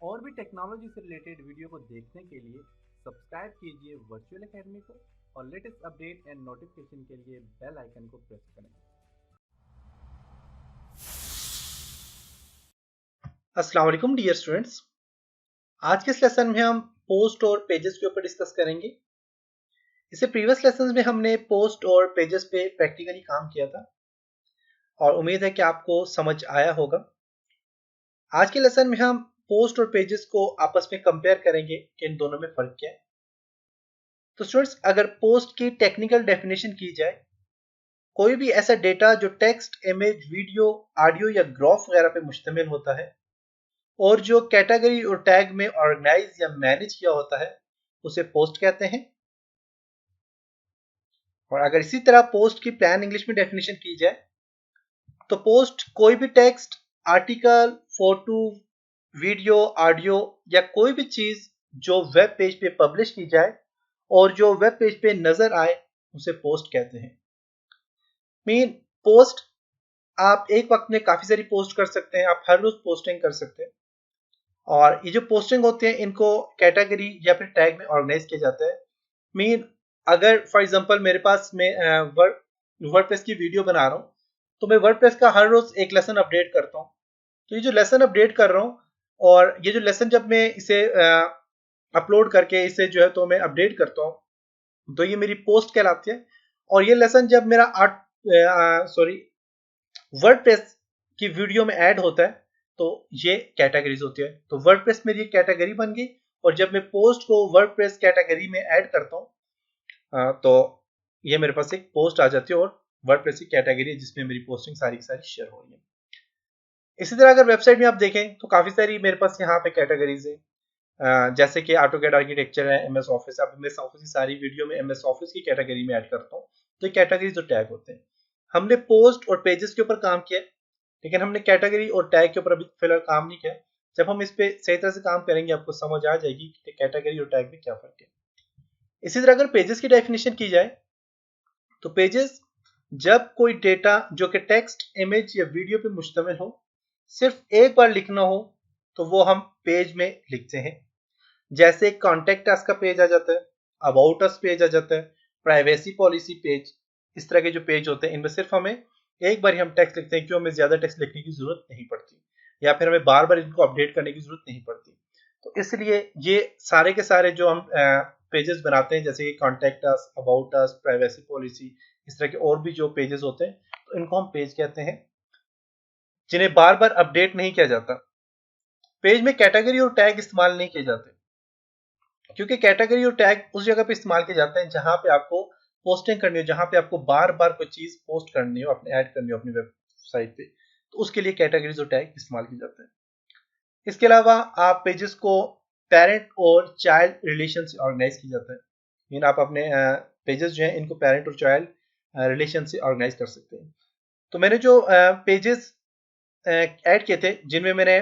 और भी टेक्नोलॉजी से रिलेटेड वीडियो को देखने के लिए सब्सक्राइब कीजिए वर्चुअल एकेडमी को और लेटेस्ट अपडेट एंड नोटिफिकेशन के लिए बेल आइकन को प्रेस करें। अस्सलाम वालेकुम डियर स्टूडेंट्स। आज के इस लेसन में हम पोस्ट और पेजेस के ऊपर डिस्कस करेंगे। इससे प्रीवियस लेसन में हमने पोस्ट और पेजेस पे प्रैक्टिकली काम किया था और उम्मीद है कि आपको समझ आया होगा। आज के लेसन में हम पोस्ट और पेजेस को आपस में कंपेयर करेंगे कि इन दोनों में फर्क क्या है। तो स्टूडेंट्स, अगर पोस्ट की टेक्निकल डेफिनेशन की जाए, कोई भी ऐसा डेटा जो टेक्स्ट, इमेज, वीडियो, ऑडियो या ग्राफ वगैरह पे मुश्तमिल होता है और जो कैटेगरी और टैग में ऑर्गेनाइज या मैनेज किया होता है, उसे पोस्ट कहते हैं। और अगर इसी तरह पोस्ट की प्लान इंग्लिश में डेफिनेशन की जाए तो पोस्ट कोई भी text, article, photo, video, audio या कोई भी चीज जो वेब पेज पे पब्लिश की जाए और जो वेब पेज पे नजर आए, उसे पोस्ट कहते हैं। मीन पोस्ट आप एक वक्त में काफी सारी पोस्ट कर सकते हैं, आप हर रोज पोस्टिंग कर सकते हैं। और ये जो पोस्टिंग होते हैं इनको कैटेगरी या फिर टैग में ऑर्गेनाइज किया जाता है। मीन अगर फॉर एग्जांपल मेरे पास मैं वर्डप्रेस की वीडियो बना रहा हूँ, तो मैं वर्डप्रेस का हर रोज एक लेसन अपडेट करता हूँ। तो ये जो लेसन अपडेट कर रहा हूँ और ये जो लेसन जब मैं इसे अपलोड करके इसे जो है तो मैं अपडेट करता हूँ, तो ये मेरी पोस्ट कहलाती है। और ये लेसन जब मेरा वर्डप्रेस की वीडियो में ऐड होता है तो ये कैटेगरीज होती है। तो वर्डप्रेस मेरी एक कैटेगरी बन गई और जब मैं पोस्ट को वर्डप्रेस कैटेगरी में ऐड करता हूँ तो ये मेरे पास एक पोस्ट आ जाती है और वर्डप्रेस की कैटेगरी है जिसमें मेरी पोस्टिंग सारी की सारी शेयर हो रही है। इसी तरह अगर वेबसाइट में आप देखें तो काफी सारी मेरे पास यहाँ पे कैटेगरीज है, जैसे कि ऑटोकैड आर्किटेक्चर है, एमएस ऑफिस। अब एमएस ऑफिस की सारी वीडियो में एमएस ऑफिस की कैटेगरी में ऐड करता हूँ। तो ये कैटेगरीज और टैग होते हैं। हमने पोस्ट और पेजेस के ऊपर काम किया, लेकिन हमने कैटेगरी और टैग के ऊपर अभी फिलहाल काम नहीं किया। जब हम इस पे सही तरह से काम करेंगे आपको समझ आ जाएगी कि कैटेगरी और टैग में क्या फर्क है। इसी तरह अगर पेजेस की डेफिनेशन की जाए तो पेजेस जब कोई डेटा जो कि टेक्स्ट, इमेज या वीडियो पे मुश्तमिल हो, सिर्फ एक बार लिखना हो तो वो हम पेज में लिखते हैं। जैसे कॉन्टेक्ट अस का पेज आ जाता है, अबाउट अस पेज आ जाता है, प्राइवेसी पॉलिसी पेज। इस तरह के जो पेज होते हैं इनमें सिर्फ हमें एक बार ही हम टेक्स्ट लिखते हैं, क्यों हमें ज्यादा टेक्स्ट लिखने की जरूरत नहीं पड़ती या फिर हमें बार बार इनको अपडेट करने की जरूरत नहीं पड़ती। तो इसलिए ये सारे के सारे जो हम पेजेस बनाते हैं, जैसे कि contact us, about us, privacy policy, इस तरह के और भी जो पेजेस होते हैं, तो इनको हम पेज कहते हैं जिन्हें बार बार अपडेट नहीं किया जाता। पेज में कैटेगरी और टैग इस्तेमाल नहीं किए जाते, क्योंकि कैटेगरी और टैग उस जगह पे इस्तेमाल किए जाते हैं जहां पे आपको पोस्टिंग करनी हो, जहां पे आपको बार बार कोई चीज पोस्ट करनी हो, अपने ऐड करनी हो अपनी वेबसाइट पे, तो उसके लिए कैटेगरीज और टैग इस्तेमाल किए जाते हैं। इसके अलावा आप पेजेस को पेरेंट और चाइल्ड रिलेशन से ऑर्गेनाइज किया जाता है। मीन आप अपने पेजेस जो है इनको पेरेंट और चाइल्ड रिलेशन से ऑर्गेनाइज कर सकते हैं। तो मैंने जो पेजेस ऐड किए थे, जिनमें मैंने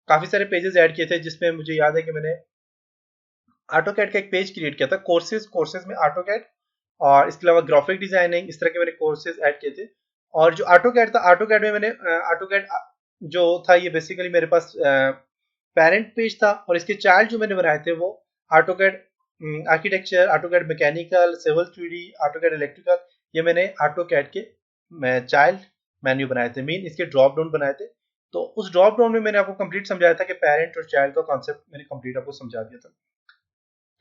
काफी सारे पेजेस ऐड किए थे, जिसमें मुझे याद है कि मैंने ऑटोकैड का एक पेज क्रिएट किया था, कोर्सेज में ऑटोकैड, और इसके अलावा ग्राफिक डिजाइनिंग, इस तरह के मैंने कोर्सेज ऐड किए थे। और जो ऑटोकैड था, ऑटोकैड में मैंने ऑटोकैड जो था ये बेसिकली मेरे पास पेरेंट पेज था, और इसके चाइल्ड जो मैंने बनाए थे वो AutoCAD architecture, AutoCAD mechanical, civil 3D, AutoCAD electrical, ये मैंने ऑटोकैड के चाइल्ड मेन्यू बनाए थे, मीन इसके ड्रॉप डाउन बनाए थे। तो उस ड्रॉप डाउन में मैंने आपको कंप्लीट समझाया था कि पेरेंट और चाइल्ड का कॉन्सेप्ट मैंने कंप्लीट आपको समझा दिया था।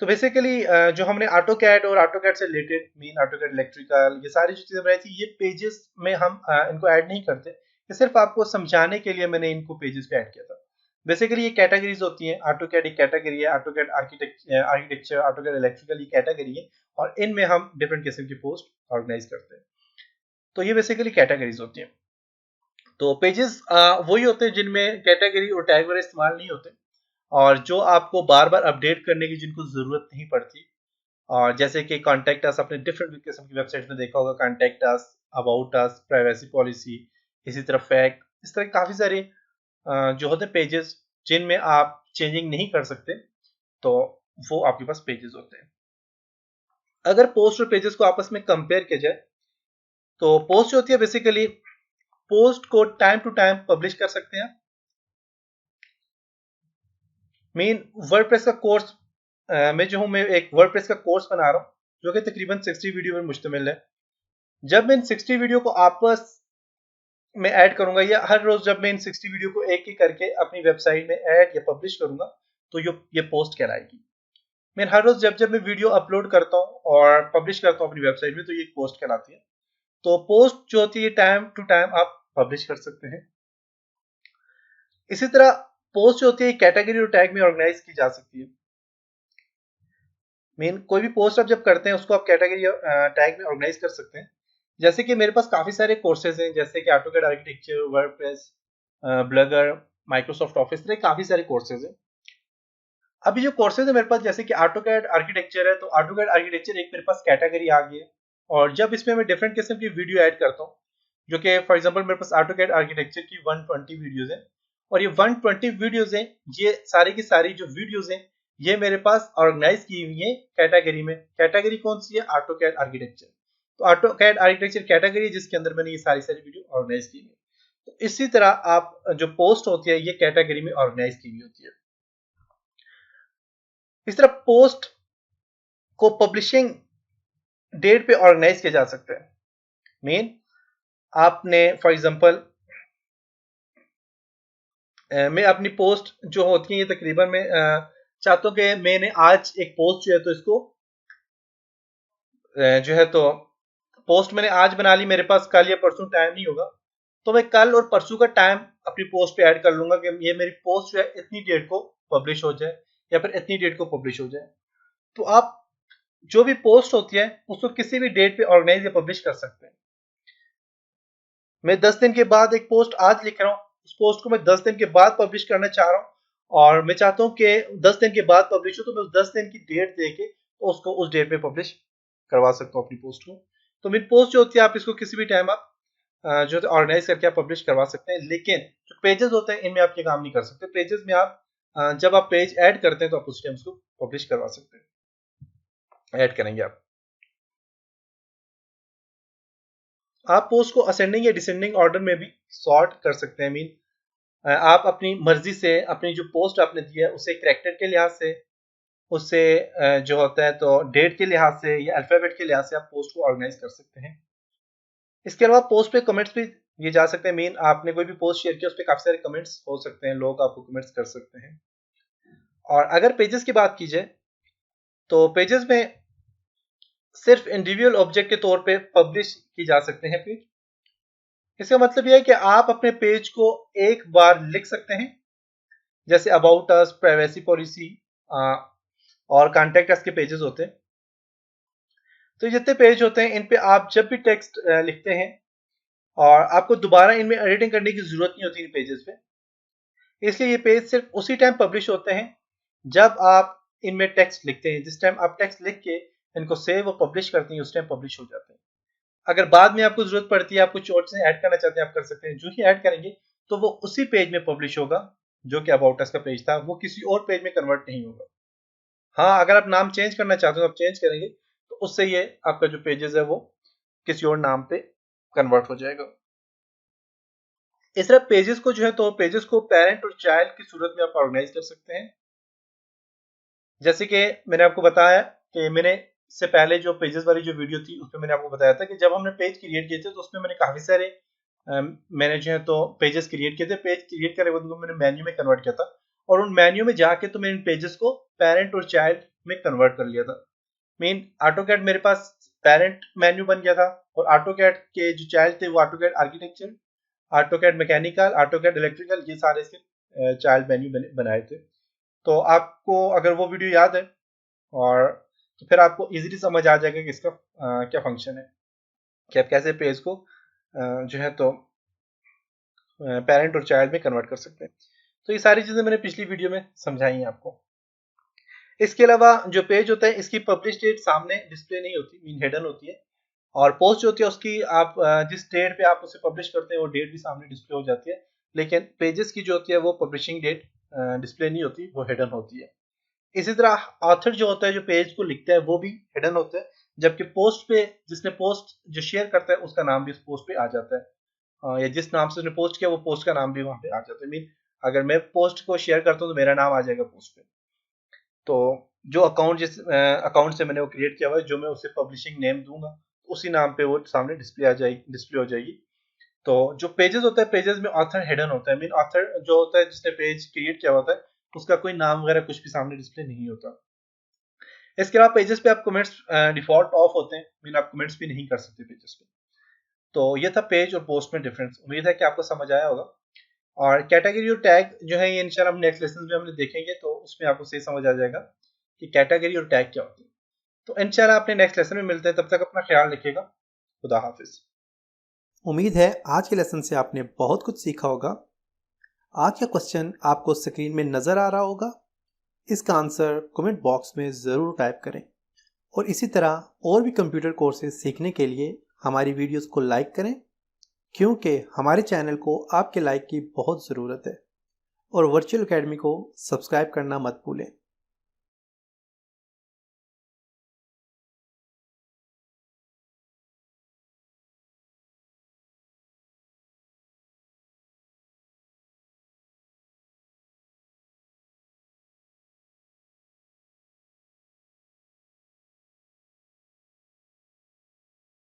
तो बेसिकली जो हमने ऑटोकैड और ऑटोकैड से रिलेटेड, मीन ऑटोकैड इलेक्ट्रिकल, ये सारी जो चीजें बनाई थी, ये पेजेस में हम इनको ऐड नहीं करते, ये सिर्फ आपको समझाने के लिए मैंने इनको पेजेस पे ऐड किया था। बेसिकली ये कैटेगरीज होती हैं। ऑटोकैड एक कैटेगरी है, ऑटोकैड आर्किटेक्चर, ऑटोकैड इलेक्ट्रिकल ये कैटेगरी है, और इनमें हम डिफरेंट किस्म की पोस्ट ऑर्गेनाइज करते हैं। तो ये बेसिकली कैटेगरीज होती हैं। तो पेजेस वही होते हैं जिनमें कैटेगरी और टैग वगैरह इस्तेमाल नहीं होते, और जो आपको बार बार अपडेट करने की जिनको जरूरत नहीं पड़ती। और जैसे कि कॉन्टेक्ट अस, अपने डिफरेंट किस्म की वेबसाइट में देखा होगा, contact us, about us, privacy policy, इसी तरह फैक्ट, इस तरह काफी सारे जो होते हैं पेजेस जिनमें आप चेंजिंग नहीं कर सकते, तो वो आपके पास पेजेस होते हैं। अगर पोस्ट और पेजेस को आपस में कंपेयर किया जाए तो पोस्ट होती है बेसिकली, पोस्ट को टाइम टू टाइम पब्लिश कर सकते हैं, मेन वर्डप्रेस का कोर्स मैं जो हूँ, मैं एक वर्डप्रेस का कोर्स बना रहा हूँ जो कि तकरीबन 60 वीडियो में मुश्तमिल है। जब मैं इन 60 वीडियो को आपस में ऐड करूंगा, या हर रोज जब मैं इन 60 वीडियो को एक ही करके अपनी वेबसाइट में ऐड या पब्लिश करूंगा, तो ये पोस्ट कहलाएगी। मैं हर रोज जब जब मैं वीडियो अपलोड करता हूँ और पब्लिश करता हूँ अपनी वेबसाइट में, तो ये पोस्ट कहलाती है। तो पोस्ट जो होती है टाइम टू टाइम आप पब्लिश कर सकते हैं। इसी तरह पोस्ट जो होती है कैटेगरी और टैग में ऑर्गेनाइज की जा सकती है। मेन कोई भी पोस्ट आप जब करते हैं उसको आप कैटेगरी टैग में ऑर्गेनाइज कर सकते हैं। जैसे कि मेरे पास काफी सारे कोर्सेज हैं, जैसे कि AutoCAD architecture, WordPress, bagger, Microsoft office, तरह काफी सारे कोर्सेज हैं। अभी जो कोर्सेज है मेरे पास, जैसे कि ऑटोकैड आर्किटेक्चर है, तो ऑटोकैड आर्किटेक्चर एक मेरे पास कैटेगरी आ गई है। और जब इसमें मैं डिफरेंट किस्म की वीडियो ऐड करता हूँ, जो कि फॉर एग्जांपल मेरे पास ऑटोकैड आर्किटेक्चर की 120 वीडियोस हैं, और ये 120 वीडियोस हैं, ये सारी की सारी जो वीडियोस हैं ये मेरे पास ऑर्गेनाइज की हुई है कैटेगरी में। कैटेगरी कौन सी है? AutoCAD architecture. तो ऑटोकैड आर्किटेक्चर कैटेगरी है जिसके अंदर मैंने ये सारी सारी वीडियो ऑर्गेनाइज की हुई है। तो इसी तरह आप जो पोस्ट होती है ये कैटेगरी में ऑर्गेनाइज की हुई होती है। इस तरह पोस्ट को पब्लिशिंग डेट पे ऑर्गेनाइज किया जा सकता है। मेन आपने फॉर एग्जांपल मैं अपनी पोस्ट जो होती है ये तकरीबन मैं चाहता हूँ कि मैंने आज एक पोस्ट जो है तो इसको जो है तो पोस्ट मैंने आज बना ली, मेरे पास कल या परसों टाइम नहीं होगा, तो मैं कल और परसों का टाइम अपनी पोस्ट पे ऐड कर लूंगा कि ये मेरी पोस्ट जो है इतनी डेट को पब्लिश हो जाए या फिर इतनी डेट को पब्लिश हो जाए। तो आप जो भी पोस्ट होती है उसको किसी भी डेट पे ऑर्गेनाइज या पब्लिश कर सकते हैं। मैं 10 दिन के बाद एक पोस्ट आज लिख रहा हूँ, उस पोस्ट को मैं 10 दिन के बाद पब्लिश करना चाह रहा हूँ, और मैं चाहता हूँ कि 10 दिन के बाद पब्लिश हो, तो मैं उस 10 दिन की डेट देके उसको उस डेट पे पब्लिश करवा सकता हूँ अपनी पोस्ट को। तो मेरी पोस्ट जो होती है आप इसको किसी भी टाइम आप जो है ऑर्गेनाइज करके आप पब्लिश करवा सकते हैं। लेकिन जो पेजेस होते हैं इनमें आप ये काम नहीं कर सकते। पेजेस में आप जब आप पेज ऐड करते हैं तो आप उस टाइम उसको पब्लिश करवा सकते हैं, ऐड करेंगे आप पोस्ट को असेंडिंग या डिसेंडिंग ऑर्डर में भी सॉर्ट कर सकते हैं। मीन आप अपनी मर्जी से अपनी जो पोस्ट आपने दी है उसे कैरेक्टर के लिहाज से, उससे जो होता है तो डेट के लिहाज से या अल्फाबेट के लिहाज से आप पोस्ट को ऑर्गेनाइज कर सकते हैं। इसके अलावा पोस्ट पे कमेंट्स भी ये जा सकते हैं। मीन आपने कोई भी पोस्ट शेयर किया उस पर काफी सारे कमेंट्स हो सकते हैं, लोग आपको कमेंट्स कर सकते हैं। और अगर पेजेस की बात की जाए तो पेजेस में सिर्फ इंडिविजुअल ऑब्जेक्ट के तौर पे पब्लिश की जा सकते हैं पेज। इसका मतलब यह है कि आप अपने पेज को एक बार लिख सकते हैं, जैसे अबाउट अस, प्राइवेसी पॉलिसी और कॉन्टेक्ट अस के पेजेस होते हैं। तो जितने पेज होते हैं इन पे आप जब भी टेक्स्ट लिखते हैं और आपको दोबारा इनमें एडिटिंग करने की जरूरत नहीं होती इन पेजेस पे, इसलिए ये पेज सिर्फ उसी टाइम पब्लिश होते हैं जब आप इनमें टेक्स्ट लिखते हैं। जिस टाइम आप टेक्स्ट लिख के इनको सेव और पब्लिश करते हैं उस टाइम पब्लिश हो जाते हैं। अगर बाद में आपको जरूरत पड़ती है, आप कुछ और से ऐड करना चाहते हैं, आप कर सकते हैं। जो ही ऐड करेंगे तो वो उसी पेज में पब्लिश होगा जो कि अबाउट अस का पेज था, वो किसी और पेज में कन्वर्ट नहीं होगा। हाँ, अगर आप नाम चेंज करना चाहते हो आप चेंज करेंगे तो उससे ये आपका जो पेजेस है वो किसी और नाम पे कन्वर्ट हो जाएगा। इस तरह पेजेस को जो है तो पेजेस को पेरेंट और चाइल्ड की सूरत में आप ऑर्गेनाइज कर सकते हैं। जैसे कि मैंने आपको बताया कि मैंने से पहले जो पेजेस वाली जो वीडियो थी उसमें मैंने आपको बताया था कि जब हमने पेज क्रिएट किए थे तो उसमें मैंने काफी सारे मैंने जो है तो पेजेस क्रिएट किए थे। पेज क्रिएट करने के बाद उनको मैंने मेन्यू में कन्वर्ट किया था, और उन मेन्यू में जाके तो मैंने इन पेजेस को पेरेंट और चाइल्ड में कन्वर्ट कर लिया था। मेन ऑटोकैड मेरे पास पेरेंट मेन्यू बन गया था, और ऑटोकैड के जो चाइल्ड थे वो AutoCAD architecture, AutoCAD mechanical, AutoCAD electrical, ये सारे इसके चाइल्ड मेन्यू बनाए थे। तो आपको अगर वो वीडियो याद है और तो फिर आपको इजीली समझ आ जाएगा कि इसका क्या फंक्शन है, कि आप कैसे पेज को जो है तो पेरेंट और चाइल्ड में कन्वर्ट कर सकते हैं। तो ये सारी चीजें मैंने पिछली वीडियो में समझाई हैं आपको। इसके अलावा जो पेज होता है इसकी पब्लिश डेट सामने डिस्प्ले नहीं होती, मीन हिडन होती है। और पोस्ट जो होती है उसकी आप जिस डेट पे आप उसे पब्लिश करते हैं वो डेट भी सामने डिस्प्ले हो जाती है। लेकिन पेजेस की जो होती है वो पब्लिशिंग डेट डिस्प्ले नहीं होती, वो हिडन होती है। इसी तरह ऑथर जो होता है जो पेज को लिखता है वो भी हिडन होता है, जबकि पोस्ट पे जिसने पोस्ट जो शेयर करता है उसका नाम भी उस पोस्ट पे आ जाता है, या जिस नाम से उसने पोस्ट किया वो पोस्ट का नाम भी वहां पे आ जाता है। मीन अगर मैं पोस्ट को शेयर करता हूँ तो मेरा नाम आ जाएगा पोस्ट पे। तो जो अकाउंट जिस अकाउंट से मैंने वो क्रिएट किया हुआ है, जो मैं उसे पब्लिशिंग नेम दूंगा उसी नाम पे वो सामने डिस्प्ले हो जाएगी। तो जो पेजेस होता है, पेजेस में ऑथर हिडन होता है, मीन ऑथर जो होता है जिसने पेज क्रिएट किया होता है उसका कोई नाम वगैरह कुछ भी सामने डिस्प्ले नहीं होता। इसके अलावा पेजेस पे आप कमेंट्स डिफॉल्ट ऑफ होते हैं, मीन आप कमेंट्स भी नहीं कर सकते पेजेस पे। तो ये था पेज और पोस्ट में डिफरेंस। उम्मीद है कि आपको समझ आया होगा। और कैटेगरी और टैग जो है ये इंशाल्लाह हम नेक्स्ट लेसन में हमने देखेंगे, तो उसमें आपको सही समझ आ जाएगा कि कैटेगरी और टैग क्या होती है। तो इंशाल्लाह अपने नेक्स्ट लेसन में मिलते हैं, तब तक अपना ख्याल रखिएगा। खुदा हाफिज। उम्मीद है आज के लेसन से आपने बहुत कुछ सीखा होगा। आज का क्वेश्चन आपको स्क्रीन में नज़र आ रहा होगा, इसका आंसर कमेंट बॉक्स में ज़रूर टाइप करें। और इसी तरह और भी कंप्यूटर कोर्सेज सीखने के लिए हमारी वीडियोस को लाइक करें, क्योंकि हमारे चैनल को आपके लाइक की बहुत ज़रूरत है। और वर्चुअल एकेडमी को सब्सक्राइब करना मत भूलें।